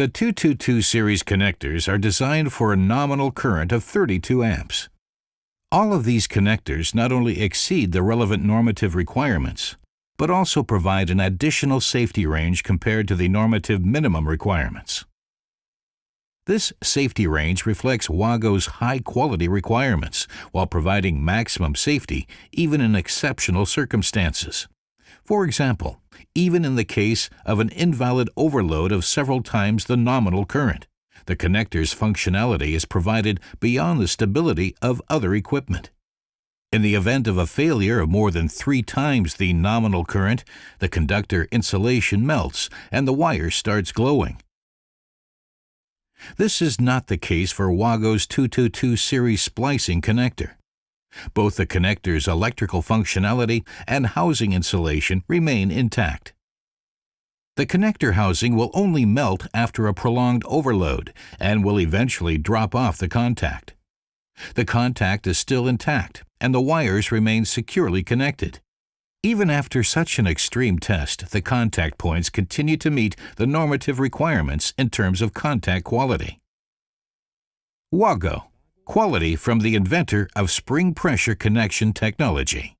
The 222 series connectors are designed for a nominal current of 32 amps. All of these connectors not only exceed the relevant normative requirements, but also provide an additional safety range compared to the normative minimum requirements. This safety range reflects WAGO's high-quality requirements while providing maximum safety even in exceptional circumstances. For example, even in the case of an invalid overload of several times the nominal current, the connector's functionality is provided beyond the stability of other equipment. In the event of a failure of more than 3 times the nominal current, the conductor insulation melts and the wire starts glowing. This is not the case for WAGO's 222 series splicing connector. Both the connector's electrical functionality and housing insulation remain intact. The connector housing will only melt after a prolonged overload and will eventually drop off the contact. The contact is still intact and the wires remain securely connected. Even after such an extreme test, the contact points continue to meet the normative requirements in terms of contact quality. WAGO, quality from the inventor of spring pressure connection technology.